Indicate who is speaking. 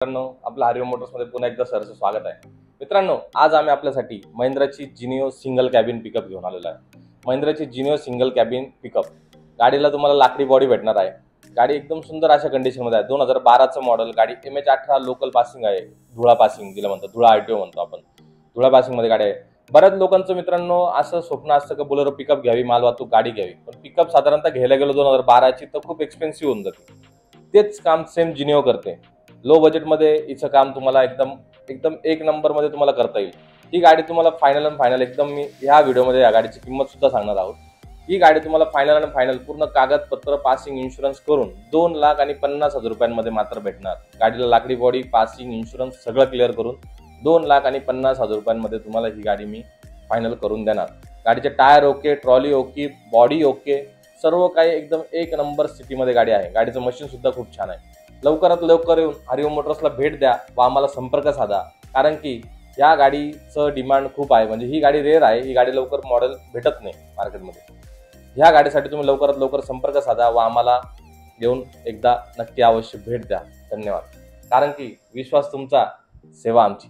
Speaker 1: मित्रांनो, आपल्या हरिओम मोटर्समध्ये पुन्हा एकदा सरचं स्वागत आहे। मित्रांनो, आज आम्ही आपल्यासाठी महिंद्राची जिनिओ सिंगल कॅबिन पिकअप घेऊन आलेलो आहे। महिंद्राची जिनिओ सिंगल कॅबिन पिकअप गाडीला तुम्हाला लाकडी बॉडी भेटणार आहे। गाडी एकदम सुंदर अशा कंडिशनमध्ये आहे। 2012चं मॉडेल, गाडी MH18 लोकल पासिंग आहे। धुळा पासिंग जिला म्हणतो, धुळा RTO म्हणतो आपण। धुळा पासिंगमध्ये गाडी आहे। बऱ्याच लोकांचं मित्रांनो असं स्वप्न असतं की बोलेरो पिकअप घ्यावी, मालवाहतूक गाडी घ्यावी, पण पिकअप साधारणतः घ्यायला गेलो 2012ची तर खूप एक्सपेन्सिव्ह होऊन जाते। तेच काम सेम जिनिओ करते। लो बजेटमध्ये हिचं काम तुम्हाला एकदम एक नंबरमध्ये तुम्हाला करता येईल। ही गाडी तुम्हाला फायनल एकदम मी ह्या व्हिडिओमध्ये या गाडीची किंमत सुद्धा सांगणार आहोत। ही गाडी तुम्हाला फायनल पूर्ण कागदपत्र, पासिंग, इन्शुरन्स करून 2,50,000 रुपयांमध्ये मात्र भेटणार। गाडीला लाकडी बॉडी, पासिंग, इन्शुरन्स सगळं क्लिअर करून 2,50,000 रुपयांमध्ये तुम्हाला ही गाडी मी फायनल करून देणार। गाडीचे tyre okay, trolley okay, body okay, सर्व काही एकदम एक नंबर स्थितीमध्ये गाडी आहे। गाडीचं मशीन सुद्धा खूप छान आहे। लवकरात लवकर येऊन हरिओम मोटर्सला भेट द्या व आम्हाला संपर्क साधा, कारण की या गाडीचं डिमांड खूप आहे। म्हणजे ही गाडी रेअर आहे, ही गाडी लवकर मॉडेल भेटत नाही मार्केटमध्ये। ह्या गाडीसाठी तुम्ही लवकरात लवकर संपर्क साधा व आम्हाला येऊन एकदा नक्की अवश्य भेट द्या। धन्यवाद। कारण की विश्वास तुमचा, सेवा आमची।